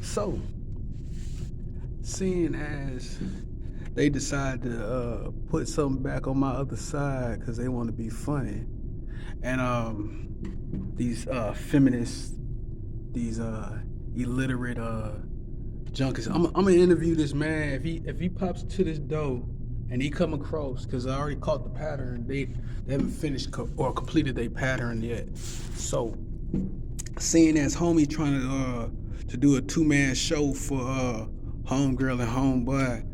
So, seeing as they decide to put something back on my other side because they want to be funny, and these feminists, these illiterate junkies, I'm gonna interview this man. If he pops to this door and he come across, because I already caught the pattern, they haven't finished or completed their pattern yet. So, seeing as homie trying to do a 2-man show for homegirl and homeboy,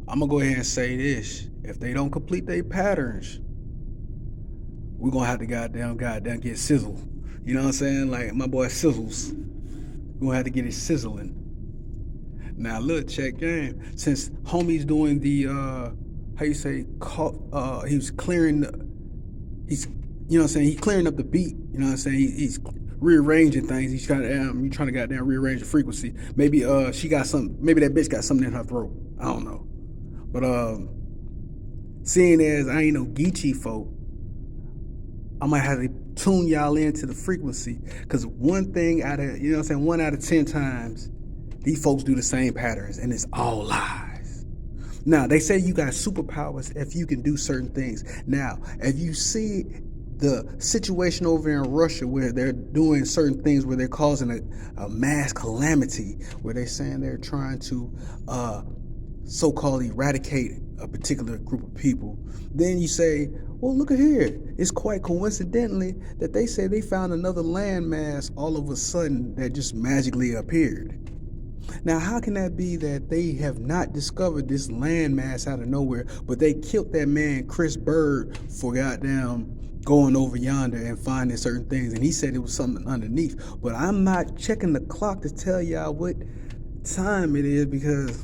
I'm gonna go ahead and say this: if they don't complete their patterns, we're gonna have to goddamn get sizzle. You know what I'm saying? Like my boy Sizzles, we're gonna have to get it sizzling. Now look, check game. Since homie's doing the how you say, he was clearing he's, you know what I'm saying, he's clearing up the beat, you know what I'm saying, he's rearranging things. He's trying to goddamn rearrange the frequency. Maybe she got something, maybe that bitch got something in her throat. I don't know. But seeing as I ain't no Geechee folk, I might have to tune y'all into the frequency. Cause one thing out of, you know what I'm saying, 1 out of 10 times, these folks do the same patterns and it's all lies. Now, they say you got superpowers if you can do certain things. Now, if you see the situation over in Russia where they're doing certain things where they're causing a mass calamity, where they're saying they're trying to so-called eradicate a particular group of people, then you say, well, look at here. It's quite coincidentally that they say they found another landmass all of a sudden that just magically appeared. Now, how can that be that they have not discovered this landmass out of nowhere, but they killed that man, Chris Bird, for goddamn going over yonder and finding certain things, and he said it was something underneath. But I'm not checking the clock to tell y'all what time it is, because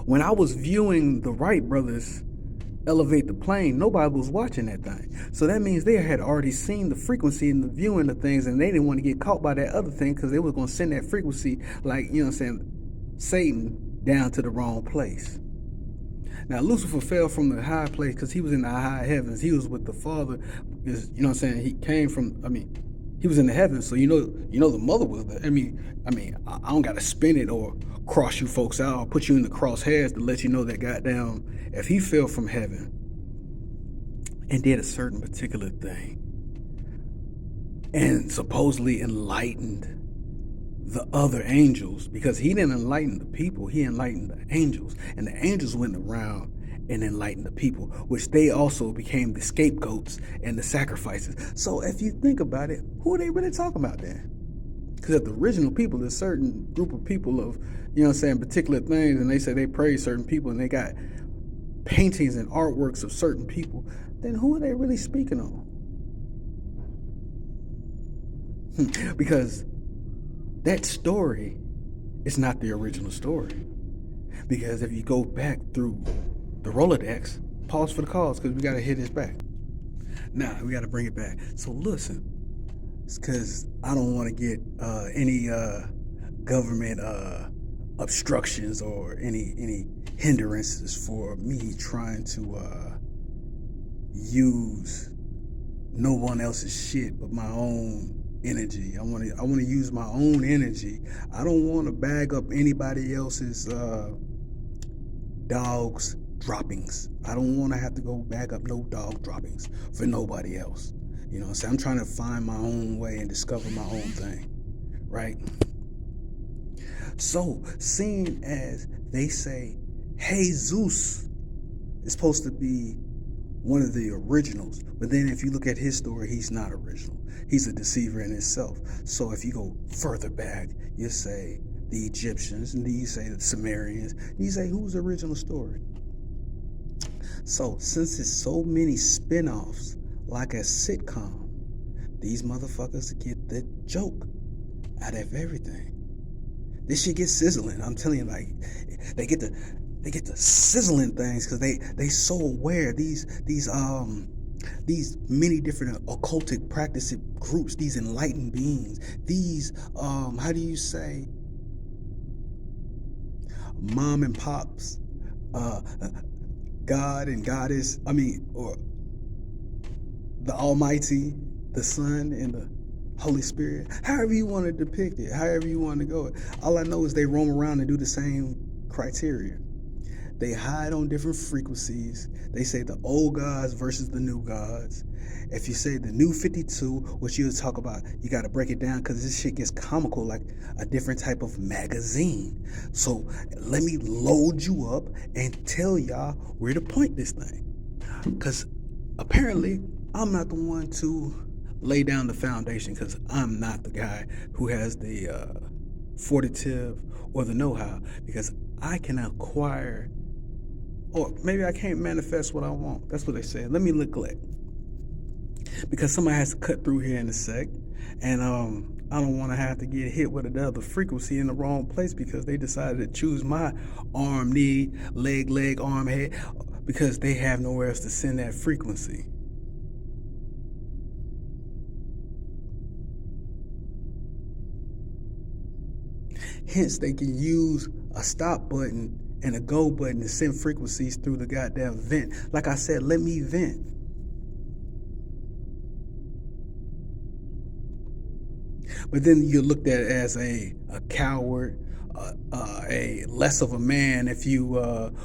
when I was viewing the Wright brothers elevate the plane, nobody was watching that thing. So that means they had already seen the frequency and the viewing of things, and they didn't want to get caught by that other thing because they was going to send that frequency, like, you know what I'm saying, Satan down to the wrong place. Now, Lucifer fell from the high place because he was in the high heavens. He was with the Father. Because, you know what I'm saying, he came from, he was in the heavens, so you know the mother was there. I don't gotta spin it or cross you folks out or put you in the crosshairs to let you know that goddamn, if he fell from heaven and did a certain particular thing and supposedly enlightened the other angels, because he didn't enlighten the people, he enlightened the angels, and the angels went around and enlightened the people, which they also became the scapegoats and the sacrifices. So if you think about it, who are they really talking about then? Because if the original people, a certain group of people of, you know what I'm saying, particular things, and they say they praise certain people and they got paintings and artworks of certain people, then who are they really speaking on? Because that story is not the original story. Because if you go back through the Rolodex, pause for the cause, because we got to hit this back. Now, we got to bring it back. So listen, it's because I don't want to get any government obstructions or any hindrances for me trying to use no one else's shit but my own energy. I want to use my own energy. I don't want to bag up anybody else's dog's droppings. I don't want to have to go bag up no dog droppings for nobody else. You know what I'm saying? I'm trying to find my own way and discover my own thing, right? So, seeing as they say, hey, Zeus is supposed to be one of the originals, but then if you look at his story, he's not original. He's a deceiver in himself. So if you go further back, you say the Egyptians, and then you say the Sumerians, and you say who's the original story? So since there's so many spin-offs, like a sitcom, these motherfuckers get the joke out of everything. This shit gets sizzling. I'm telling you, like, they get the sizzling things because they so aware. These many different occultic practicing groups, these enlightened beings, these how do you say, mom and pops, God and Goddess, or the Almighty, the Son and the Holy Spirit, however you want to depict it, however you want to go. All I know is they roam around and do the same criteria. They hide on different frequencies. They say the old gods versus the new gods. If you say the new 52, which you'll talk about, you got to break it down because this shit gets comical like a different type of magazine. So let me load you up and tell y'all where to point this thing. Because apparently I'm not the one to lay down the foundation, because I'm not the guy who has the fortitude or the know-how, because I can acquire, or maybe I can't manifest what I want. That's what they say. Let me neglect, because somebody has to cut through here in a sec, and I don't want to have to get hit with another frequency in the wrong place because they decided to choose my arm, knee, leg, arm, head, because they have nowhere else to send that frequency. Hence, they can use a stop button and a go button to send frequencies through the goddamn vent. Like I said, let me vent. But then you're looked at as a coward, a less of a man if you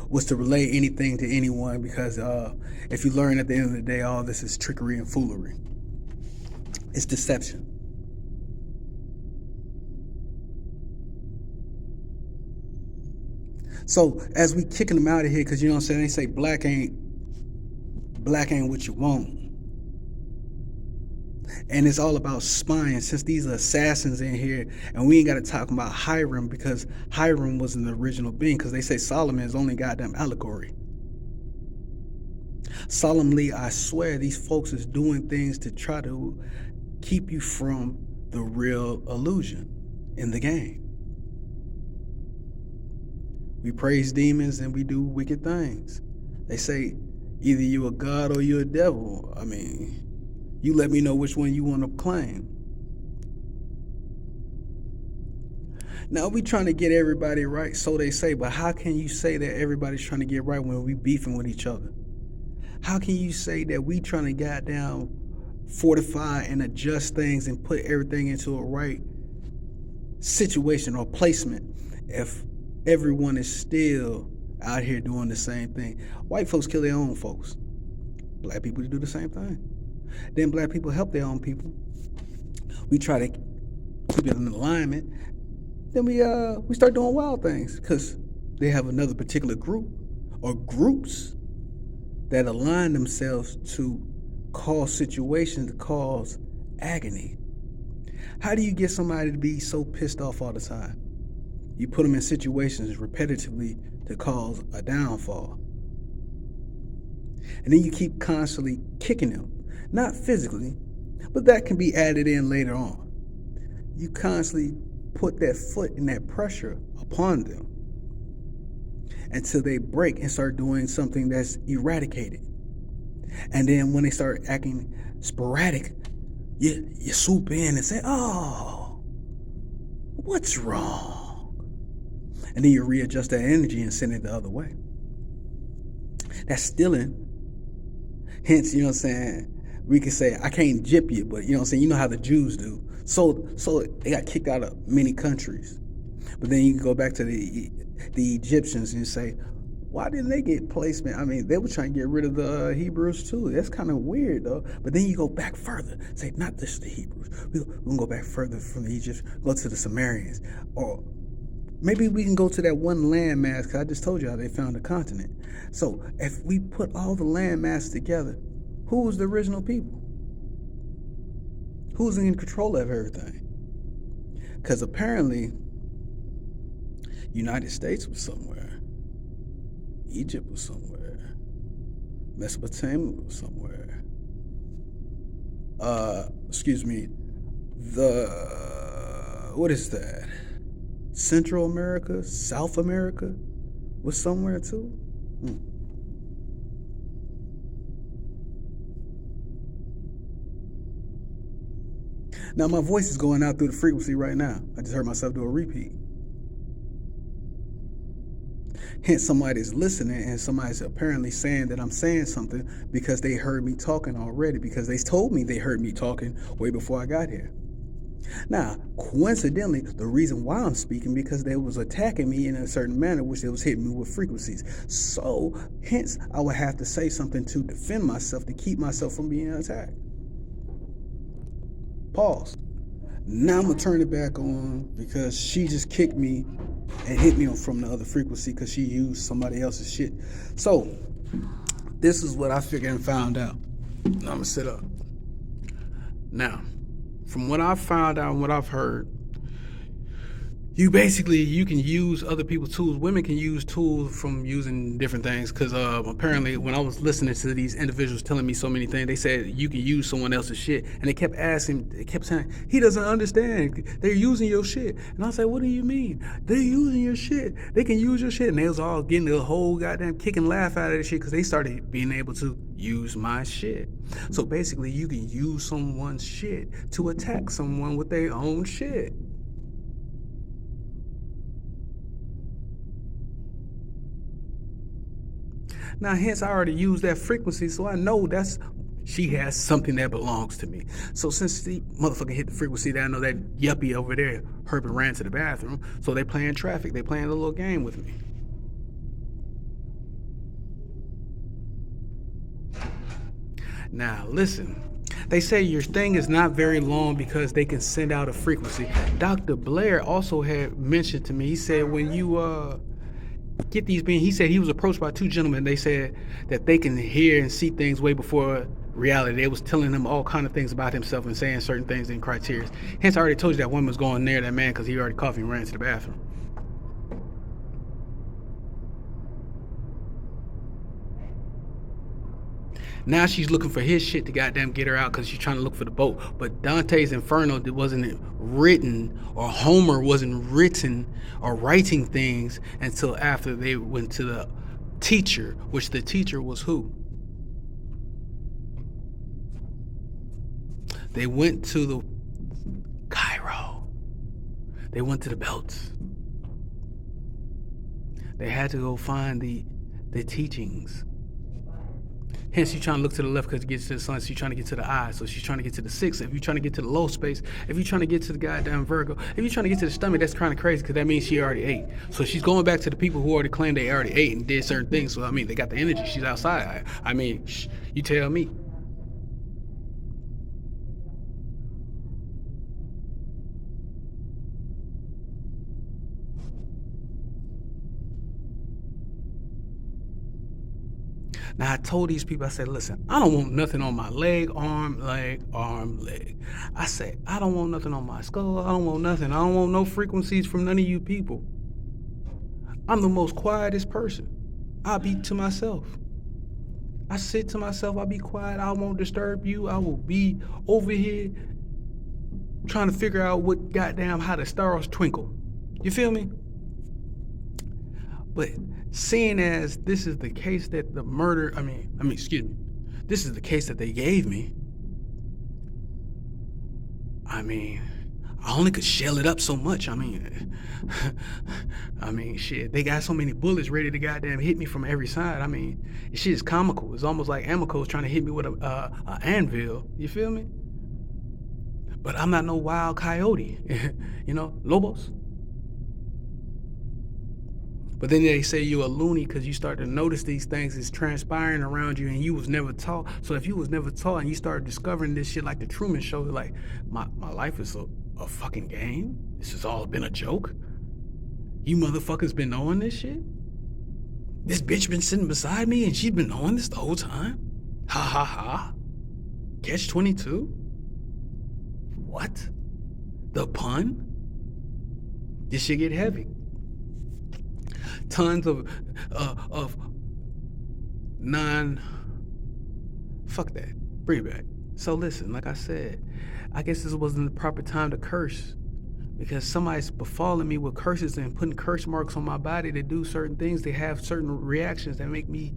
was to relay anything to anyone, because if you learn at the end of the day, all this is trickery and foolery. It's deception. So as we kicking them out of here, because you know what I'm saying, they say black ain't what you want. And it's all about spying, since these are assassins in here, and we ain't got to talk about Hiram, because Hiram wasn't the original being, because they say Solomon is only goddamn allegory. Solemnly, I swear these folks is doing things to try to keep you from the real illusion in the game. We praise demons and we do wicked things. They say either you a god or you a devil. I mean, you let me know which one you want to claim. Now we trying to get everybody right, so they say, but how can you say that everybody's trying to get right when we beefing with each other? How can you say that we trying to goddamn fortify and adjust things and put everything into a right situation or placement if everyone is still out here doing the same thing? White folks kill their own folks. Black people do the same thing. Then black people help their own people. We try to keep it in alignment. Then we start doing wild things because they have another particular group or groups that align themselves to cause situations, to cause agony. How do you get somebody to be so pissed off all the time? You put them in situations repetitively to cause a downfall. And then you keep constantly kicking them. Not physically, but that can be added in later on. You constantly put that foot and that pressure upon them until they break and start doing something that's eradicated. And then when they start acting sporadic, you swoop in and say, oh, what's wrong? And then you readjust that energy and send it the other way. That's stealing. Hence, you know what I'm saying, we can say, I can't jip you, but you know what I'm saying, you know how the Jews do. So they got kicked out of many countries. But then you can go back to the Egyptians and say, why didn't they get placement? I mean, they were trying to get rid of the Hebrews too. That's kind of weird though. But then you go back further. Say, not just the Hebrews. We're going to go back further from the Egyptians, go to the Sumerians. Or maybe we can go to that one landmass, because I just told you how they found the continent. So if we put all the landmass together, who was the original people? Who's in control of everything? Because apparently, United States was somewhere. Egypt was somewhere. Mesopotamia was somewhere. What is that? Central America, South America was somewhere too. Now my voice is going out through the frequency right now. I just heard myself do a repeat. Hence somebody's listening and somebody's apparently saying that I'm saying something because they heard me talking already, because they told me they heard me talking way before I got here. Now, coincidentally, the reason why I'm speaking because they was attacking me in a certain manner, which they was hitting me with frequencies. So, hence, I would have to say something to defend myself to keep myself from being attacked. Pause. Now I'm gonna turn it back on because she just kicked me and hit me from the other frequency because she used somebody else's shit. So, this is what I figured and found out. Now I'm gonna sit up. Now, from what I've found out and what I've heard, you can use other people's tools. Women can use tools from using different things because apparently when I was listening to these individuals telling me so many things, they said you can use someone else's shit, and they kept saying he doesn't understand, they're using your shit. And I said, what do you mean they're using your shit? They can use your shit. And they was all getting the whole goddamn kick and laugh out of this shit because they started being able to use my shit. So basically you can use someone's shit to attack someone with their own shit. Now, hence, I already used that frequency, so I know she has something that belongs to me. So since the motherfucker hit the frequency, that I know that yuppie over there, Herbert ran to the bathroom. So they playing traffic. They playing a little game with me. Now, listen. They say your thing is not very long because they can send out a frequency. Dr. Blair also had mentioned to me, he said when you get these beings, he said he was approached by two gentlemen. They said that they can hear and see things way before reality. They was telling him all kind of things about himself and saying certain things in criteria. Hence, I already told you that woman was going near that man because he already coughed and ran to the bathroom. Now she's looking for his shit to goddamn get her out because she's trying to look for the boat. But Dante's Inferno wasn't written, or Homer wasn't written or writing things until after they went to the teacher, which the teacher was who? They went to the Cairo. They went to the belts. They had to go find the teachings. Hence, she's trying to look to the left because it gets to the sun. She's trying to get to the eye. So she's trying to get to the six. If you're trying to get to the low space, if you're trying to get to the goddamn Virgo, if you're trying to get to the stomach, that's kind of crazy because that means she already ate. So she's going back to the people who already claimed they already ate and did certain things. So, I mean, they got the energy. She's outside. I mean, you tell me. Now, I told these people, I said, listen, I don't want nothing on my leg, arm, leg. I said, I don't want nothing on my skull. I don't want nothing. I don't want no frequencies from none of you people. I'm the most quietest person. I'll be to myself. I sit to myself. I'll be quiet. I won't disturb you. I will be over here trying to figure out how the stars twinkle. You feel me? But seeing as this is the case that the murder, this is the case that they gave me. I mean, I only could shell it up so much. Shit, they got so many bullets ready to goddamn hit me from every side. I mean, shit is comical. It's almost like Amico's trying to hit me with a anvil. You feel me? But I'm not no wild coyote. Lobos. But then they say you're a loony because you start to notice these things is transpiring around you and you was never taught. So if you was never taught and you start discovering this shit like the Truman Show, like my life is a fucking game. This has all been a joke. You motherfuckers been knowing this shit? This bitch been sitting beside me and she's been knowing this the whole time? Ha ha ha. Catch 22? What? The pun? This shit get heavy. Tons of fuck that, bring it back. So listen, like I said, I guess this wasn't the proper time to curse because somebody's befalling me with curses and putting curse marks on my body to do certain things. They have certain reactions that make me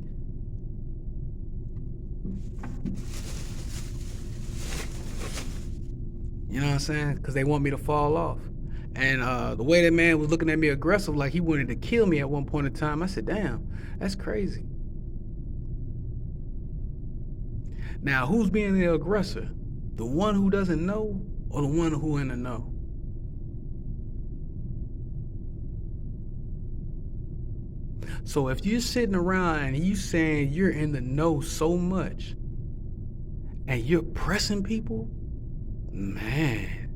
you know what I'm saying, because they want me to fall off. And the way that man was looking at me aggressive, like he wanted to kill me at one point in time, I said, damn, that's crazy. Now, who's being the aggressor? The one who doesn't know, or the one who in the know? So if you're sitting around and you saying you're in the know so much and you're pressing people, man,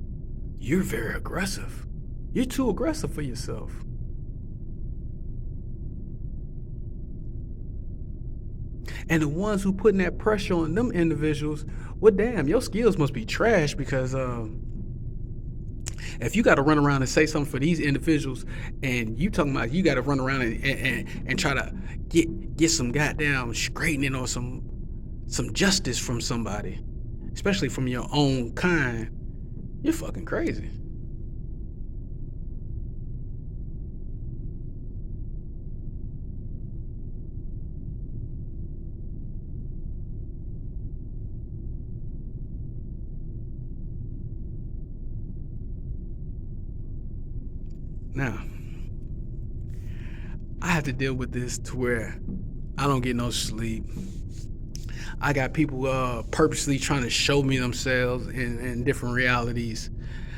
you're very aggressive. You're too aggressive for yourself. And the ones who putting that pressure on them individuals, well, damn, your skills must be trash because if you got to run around and say something for these individuals, and you talking about you got to run around and try to get some goddamn straightening or some justice from somebody, especially from your own kind, you're fucking crazy. Now, I have to deal with this to where I don't get no sleep. I got people purposely trying to show me themselves in different realities,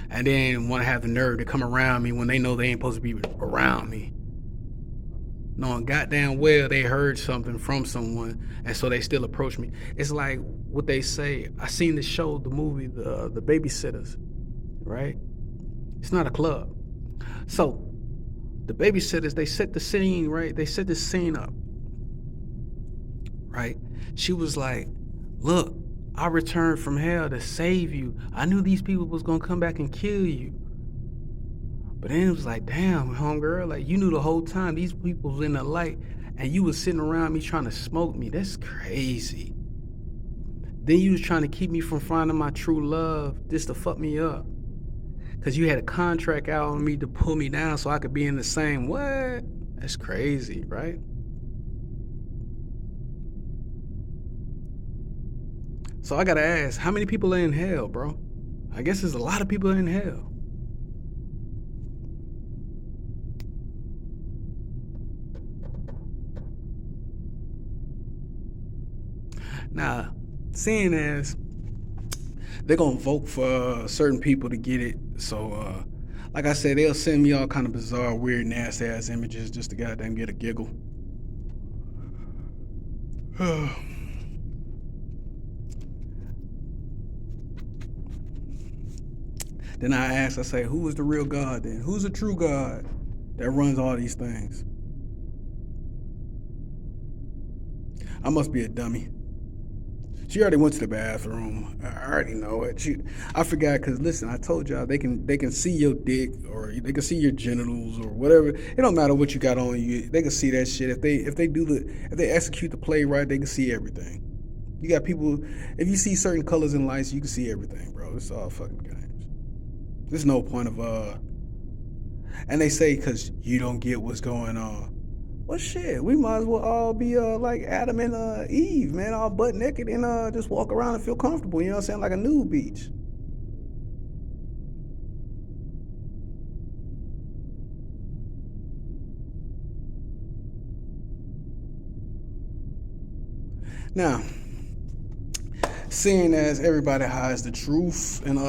and then want to have the nerve to come around me when they know they ain't supposed to be around me. Knowing goddamn well they heard something from someone, and so they still approach me. It's like what they say. I seen the show, the movie, the Babysitters, right? It's not a club. So the babysitters, they set the scene, right? They set the scene up, right? She was like, look, I returned from hell to save you. I knew these people was gonna come back and kill you. But then it was like, damn, homegirl, like you knew the whole time these people was in the light and you was sitting around me trying to smoke me. That's crazy. Then you was trying to keep me from finding my true love just to fuck me up. Cause you had a contract out on me to pull me down so I could be in the same. What? That's crazy, right? So I gotta ask, how many people are in hell, bro? I guess there's a lot of people in hell. Now, seeing as they're gonna vote for certain people to get it, so like I said, they'll send me all kind of bizarre, weird, nasty ass images just to goddamn get a giggle. Then I ask, I say, who is the real God then? Who's the true God that runs all these things? I must be a dummy. She already went to the bathroom. I already know it. I forgot because listen, I told y'all they can see your dick or they can see your genitals or whatever. It don't matter what you got on you. They can see that shit. If they execute the play right, they can see everything. You got people. If you see certain colors and lights, you can see everything, bro. It's all fucking games. There's no point of And they say because you don't get what's going on. Well, shit, we might as well all be like Adam and Eve, man, all butt naked and just walk around and feel comfortable. You know what I'm saying? Like a nude beach. Now, seeing as everybody hides the truth and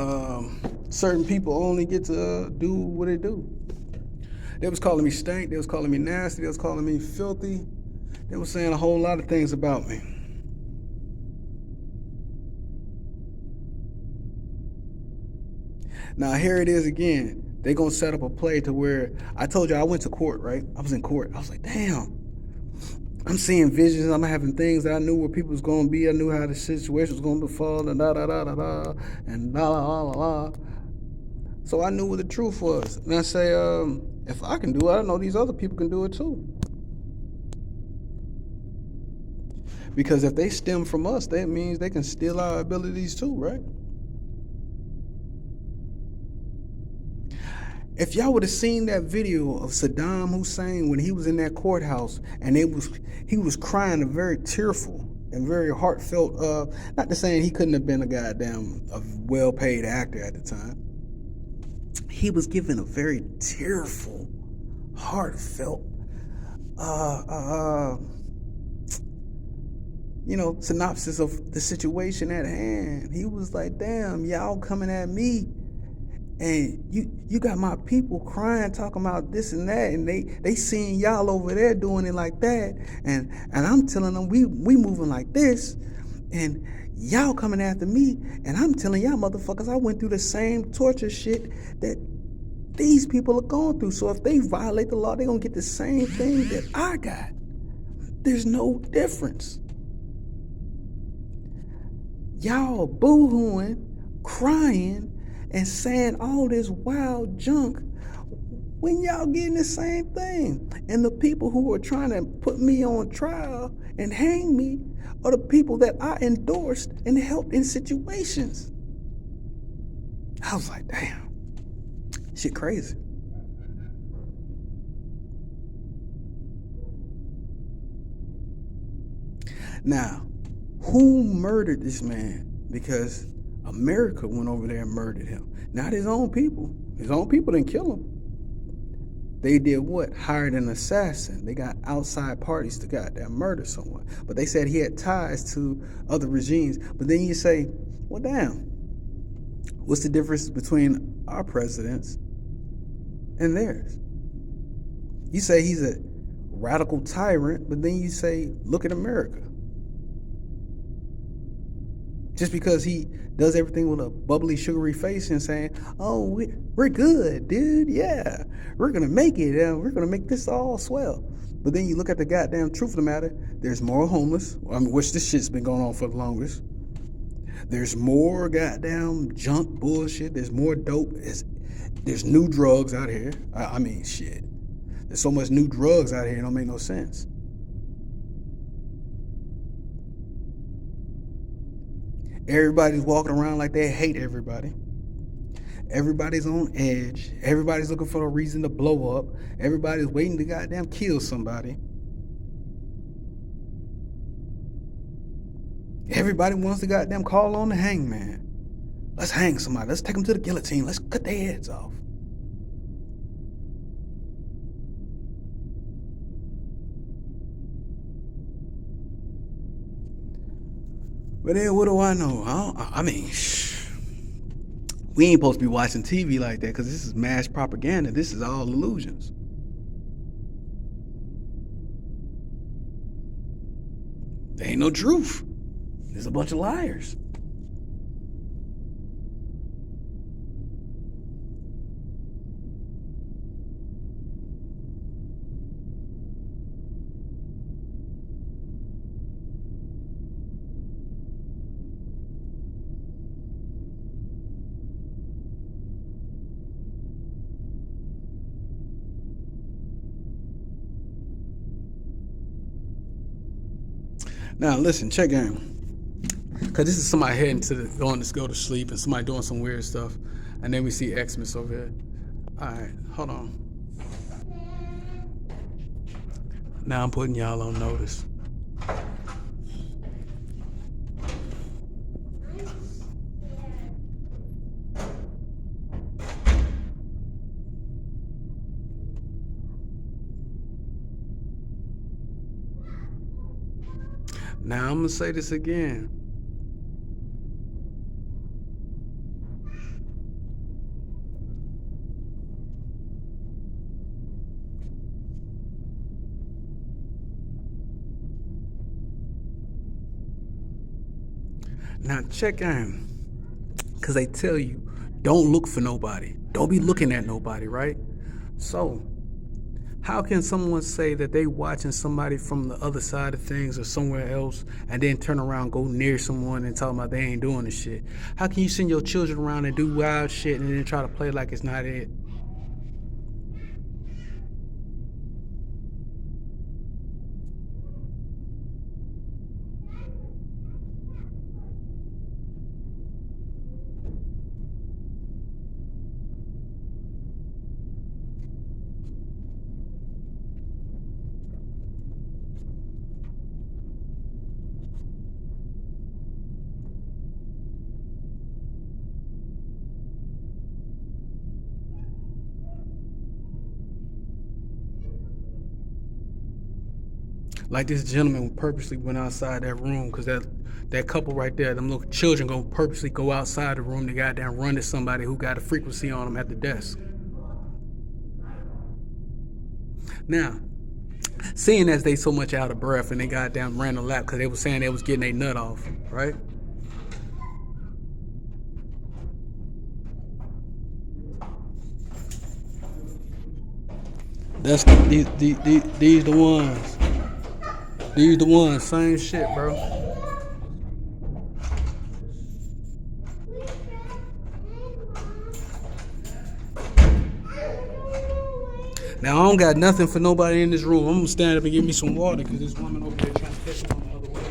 certain people only get to do what they do. They was calling me stank. They was calling me nasty. They was calling me filthy. They was saying a whole lot of things about me. Now here it is again. They gonna set up a play to where I told you I went to court, right? I was in court. I was like, damn. I'm seeing visions. I'm having things that I knew where people was gonna be. I knew how the situation was gonna befall and da da da da da and la la la la. So I knew what the truth was. And I say, if I can do it, I know these other people can do it too. Because if they stem from us, that means they can steal our abilities too, right? If y'all would have seen that video of Saddam Hussein when he was in that courthouse and he was crying a very tearful and very heartfelt, not to saying he couldn't have been a well-paid actor at the time. He was given a very tearful, heartfelt, synopsis of the situation at hand. He was like, damn, y'all coming at me And you got my people crying, talking about this and that, and they seeing y'all over there doing it like that, and I'm telling them we moving like this, and y'all coming after me, and I'm telling y'all motherfuckers I went through the same torture shit that these people are going through. So if they violate the law, they're gonna get the same thing that I got. There's no difference. Y'all boo-hooing, crying, and saying all this wild junk when y'all getting the same thing. And the people who are trying to put me on trial and hang me are the people that I endorsed and helped in situations. I was like, damn, shit crazy. Now, who murdered this man? Because America went over there and murdered him. Not his own people. His own people didn't kill him. They did what? Hired an assassin. They got outside parties to goddamn murder someone. But they said he had ties to other regimes. But then you say, well, damn, what's the difference between our presidents and theirs? You say he's a radical tyrant, but then you say, look at America. Just because he does everything with a bubbly, sugary face and saying, oh, we're good, dude. Yeah, we're going to make it. We're going to make this all swell. But then you look at the goddamn truth of the matter. There's more homeless, which this shit's been going on for the longest. There's more goddamn junk bullshit. There's more dope. There's new drugs out here. I mean, shit. There's so much new drugs out here, it don't make no sense. Everybody's walking around like they hate everybody. Everybody's on edge. Everybody's looking for a reason to blow up. Everybody's waiting to goddamn kill somebody. Everybody wants to goddamn call on the hangman. Let's hang somebody. Let's take them to the guillotine. Let's cut their heads off. But then what do I know? I mean, we ain't supposed to be watching TV like that because this is mass propaganda. This is all illusions. There ain't no truth. There's a bunch of liars. Now listen, check in. Cause this is somebody heading going to go to sleep and somebody doing some weird stuff, and then we see Xmas over here. All right, hold on. Now I'm putting y'all on notice. Now I'm gonna say this again. Now check in. Cause they tell you, don't look for nobody. Don't be looking at nobody, right? So how can someone say that they watching somebody from the other side of things or somewhere else and then turn around, go near someone and tell them about they ain't doing this shit? How can you send your children around and do wild shit and then try to play like it's not it? Like this gentleman purposely went outside that room because that couple right there, them little children gonna purposely go outside the room to goddamn run to somebody who got a frequency on them at the desk. Now, seeing as they so much out of breath and they goddamn ran the lap because they was saying they was getting their nut off, right? That's these the ones. These the ones. Same shit, bro. Now I don't got nothing for nobody in this room. I'm gonna stand up and get me some water because this woman over there trying to catch me on the other way.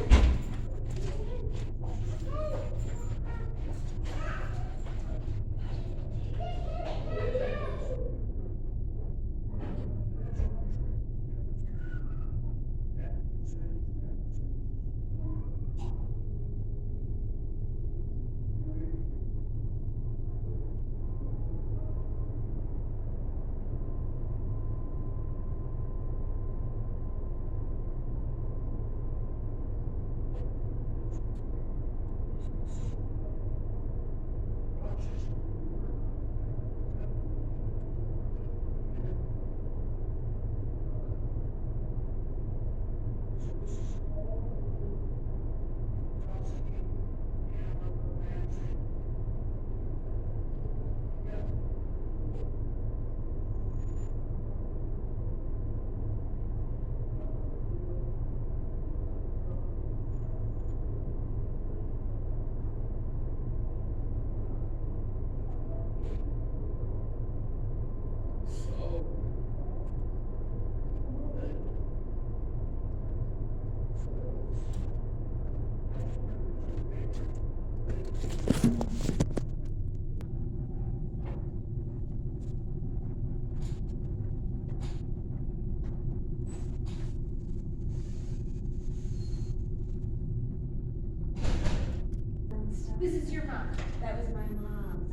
This is your mom. That was my mom.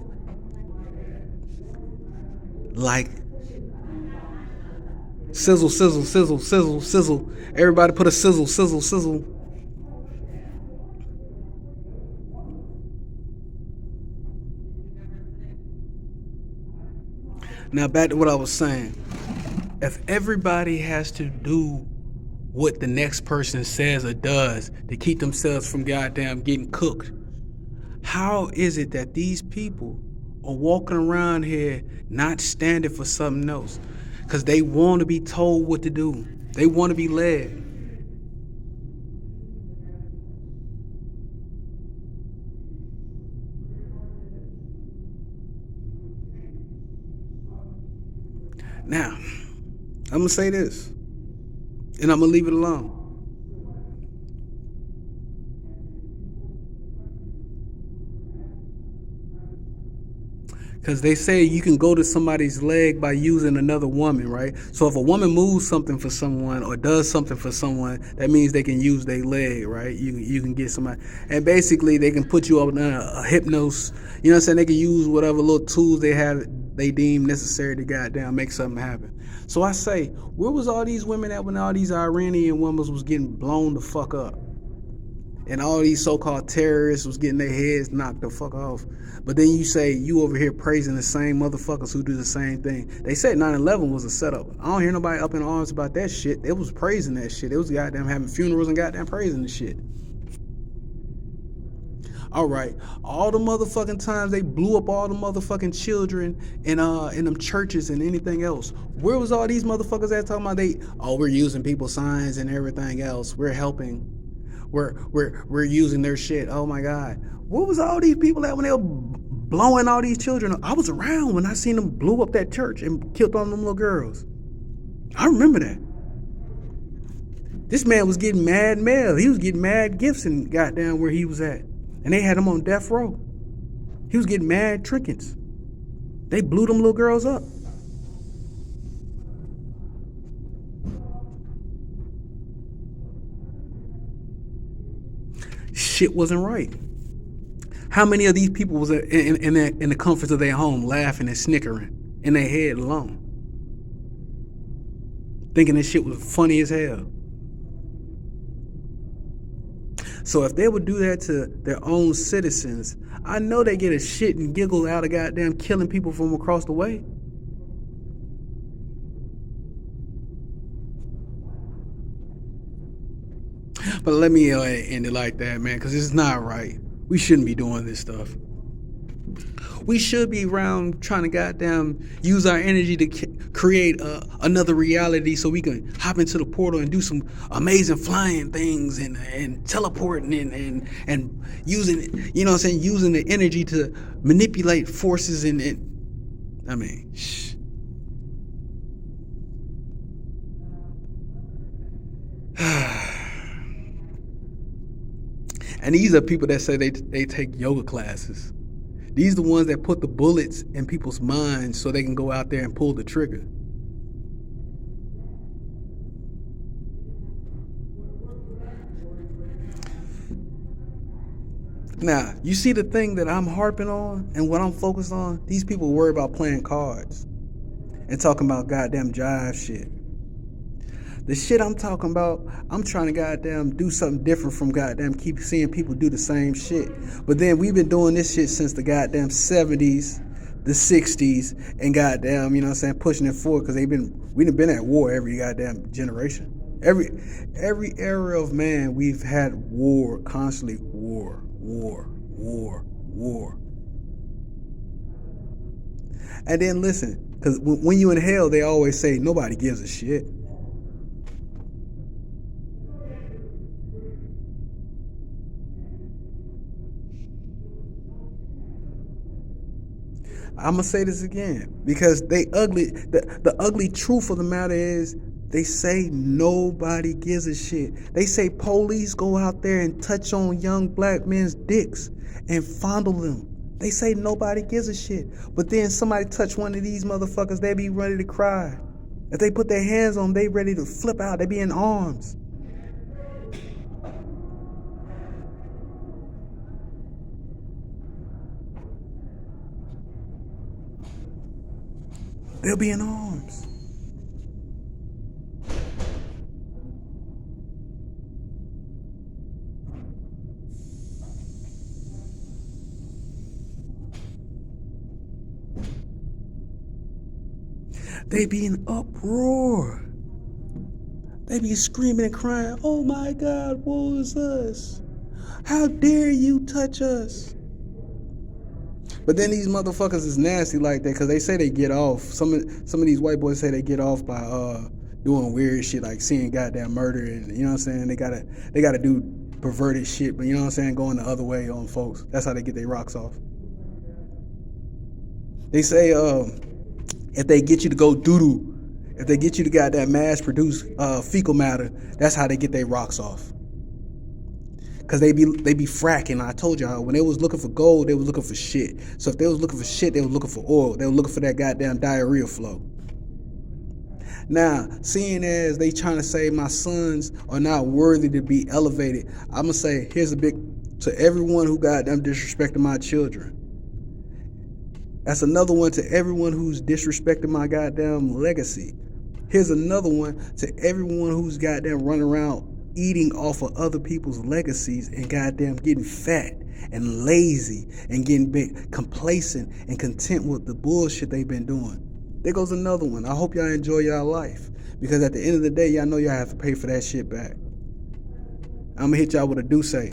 Like sizzle, sizzle, sizzle, sizzle, sizzle. Everybody put a sizzle, sizzle, sizzle. Now back to what I was saying. If everybody has to do what the next person says or does to keep themselves from goddamn getting cooked, how is it that these people are walking around here not standing for something else? Because they want to be told what to do. They want to be led. Now, I'm going to say this, and I'm going to leave it alone. Because they say you can go to somebody's leg by using another woman, right? So if a woman moves something for someone or does something for someone, that means they can use their leg, right? You can get somebody. And basically, they can put you up in a hypnosis. You know what I'm saying? They can use whatever little tools they have, they deem necessary to goddamn make something happen. So I say, where was all these women at when all these Iranian women was getting blown the fuck up? And all these so-called terrorists was getting their heads knocked the fuck off. But then you say you over here praising the same motherfuckers who do the same thing. They said 9/11 was a setup. I don't hear nobody up in arms about that shit. They was praising that shit. They was goddamn having funerals and goddamn praising the shit. All right, all the motherfucking times they blew up all the motherfucking children in them churches and anything else. Where was all these motherfuckers at talking about we're using people's signs and everything else. We're helping. We're using their shit. Oh my God. What was all these people at when they were blowing all these children up? I was around when I seen them blow up that church and killed all them little girls. I remember that. This man was getting mad mail. He was getting mad gifts and goddamn where he was at. And they had him on death row. He was getting mad trinkets. They blew them little girls up. Shit wasn't right. How many of these people was in the comforts of their home laughing and snickering in their head alone? Thinking this shit was funny as hell. So if they would do that to their own citizens, I know they get a shit and giggle out of goddamn killing people from across the way. But let me end it like that, man, because it's not right. We shouldn't be doing this stuff. We should be around trying to goddamn use our energy to create another reality so we can hop into the portal and do some amazing flying things and teleporting and using, you know what I'm saying, using the energy to manipulate forces and I mean, shh. And these are people that say they take yoga classes. These are the ones that put the bullets in people's minds so they can go out there and pull the trigger. Now, you see the thing that I'm harping on and what I'm focused on? These people worry about playing cards and talking about goddamn jive shit. The shit I'm talking about, I'm trying to goddamn do something different from goddamn keep seeing people do the same shit. But then we've been doing this shit since the goddamn 70s, the 60s, and goddamn, you know what I'm saying, pushing it forward because we've been at war every goddamn generation. Every era of man, we've had war, constantly war. And then listen, because when you in hell, they always say nobody gives a shit. I'm gonna say this again because they ugly. The ugly truth of the matter is they say nobody gives a shit. They say police go out there and touch on young black men's dicks and fondle them. They say nobody gives a shit. But then somebody touch one of these motherfuckers, they be ready to cry. If they put their hands on them, they ready to flip out. They be in arms. They'll be in arms. They be in uproar. They be screaming and crying, oh my God, woe is us. How dare you touch us? But then these motherfuckers is nasty like that because they say they get off. Some of these white boys say they get off by doing weird shit like seeing goddamn murder and you know what I'm saying. They gotta do perverted shit, but you know what I'm saying, going the other way on folks. That's how they get their rocks off. They say if they get you to go doo-doo, if they get you to goddamn mass produce fecal matter, that's how they get their rocks off. Cause they be fracking. I told y'all when they was looking for gold, they was looking for shit. So if they was looking for shit, they was looking for oil. They were looking for that goddamn diarrhea flow. Now, seeing as they trying to say my sons are not worthy to be elevated, I'm gonna say here's a big to everyone who goddamn disrespected my children. That's another one to everyone who's disrespected my goddamn legacy. Here's another one to everyone who's goddamn running around eating off of other people's legacies and goddamn getting fat and lazy and getting big, complacent and content with the bullshit they've been doing. There goes another one. I hope y'all enjoy y'all life because at the end of the day, y'all know y'all have to pay for that shit back. I'm gonna hit y'all with a do say.